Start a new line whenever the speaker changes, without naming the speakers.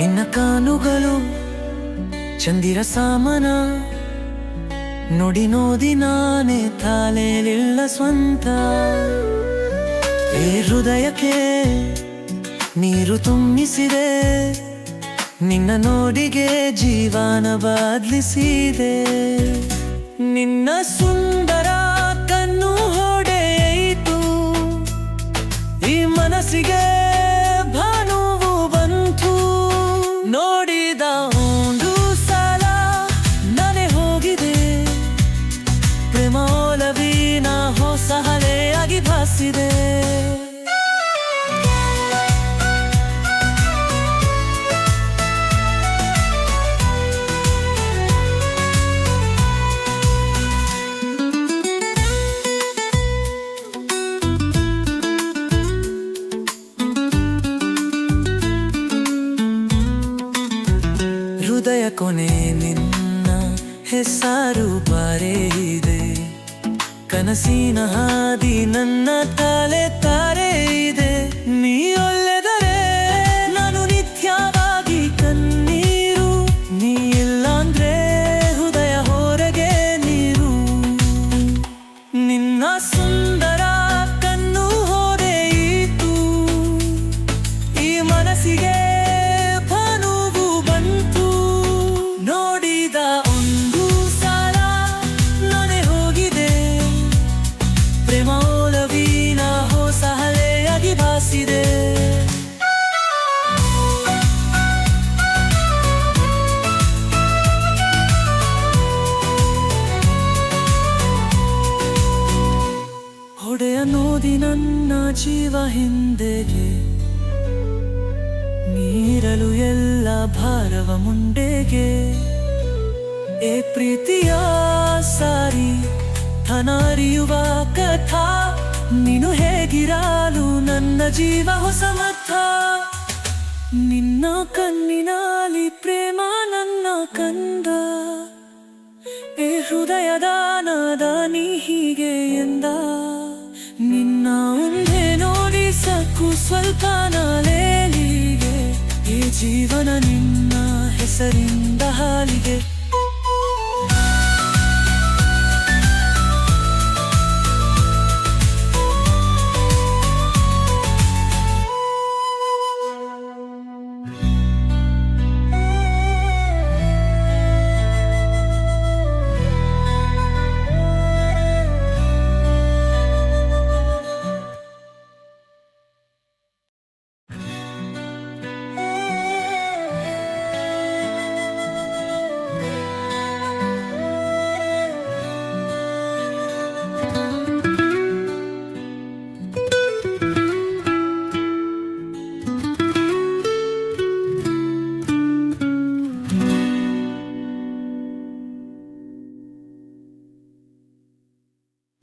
ನಿನ್ನ ಕಾನುಗಳು ಚಂದಿರ ಸಾಮನ ನೋಡಿ ನಾನೇ ತಾಲೇಲಿಲ್ಲ ಸ್ವಂತ. ಈ ಹೃದಯಕ್ಕೆ ನೀರು ತುಂಬಿಸಿದೆ, ನಿನ್ನ ನೋಡಿಗೆ ಜೀವನ ಬದಲಿಸಿದೆ. ನಿನ್ನ ಸುಂದರ ಕಣ್ಣು ಹೊಡೆಯಿತು, ಈ ಮನಸ್ಸಿಗೆ ಭಾನುವು ಬಂತು. ನೋಡಿದ ಒಂದು ಸಲ ನಾನೇ ಹೋಗಿದೆ, ಪ್ರೇಮ ಒಲವಿನ ಹೊಸ ಹಳೆಯಾಗಿ ಭಾಸಿದೆ. ಹೃದಯ ಕೊನೆ ನಿನ್ನ ಹೆಸರು ಬರೆಯಿದೆ, ಕನಸಿನ ಹಾದಿ ನನ್ನ ತಲೆ ತಾರೆ ಇದೆ. ನೀ ಒಳ್ಳೆದರೆ ನಾನು ನಿತ್ಯವಾಗಿ ಕಣ್ಣೀರು, ನೀ ಇಲ್ಲಾಂದ್ರೆ ಹೃದಯ ಹೊರಗೆ ನೀರು. ನಿನ್ನ ಸುಂದರ ಕಣ್ಣು ಹೊಡೆಯಿತು, ಈ ಮನಸ್ಸಿಗೆ ಭಾಸಿದೆ. ಹೊಡೆಯ ನೋಡಿ ನನ್ನ ಜೀವ ಹಿಂದೆಗೆ, ನೀರಲು ಎಲ್ಲ ಭಾರವ ಮುಂಡೆಗೆ. ಏ ಪ್ರೀತಿಯ ಸಾರಿ ಥನರಿಯುವ ಕಥಾ, ನೀನು ಹೇಗಿರಲು ನನ್ನ ಜೀವ ಹೊಸ ಮತ. ನಿನ್ನ ಕಣ್ಣಿನಲ್ಲಿ ಪ್ರೇಮ ನನ್ನ ಕಂದ, ಏ ಹೃದಯದ ನಾದ ನೀ ಹೀಗೆ ಎಂದ. ನಿನ್ನ ಒಂದೇ ನೋಡಿ ಸಾಕು ಸ್ವಲ್ಪ ನಾಲೇಲಿಗೆ, ಈ ಜೀವನ ನಿನ್ನ ಹೆಸರಿಂದ ಹಾಲಿಗೆ.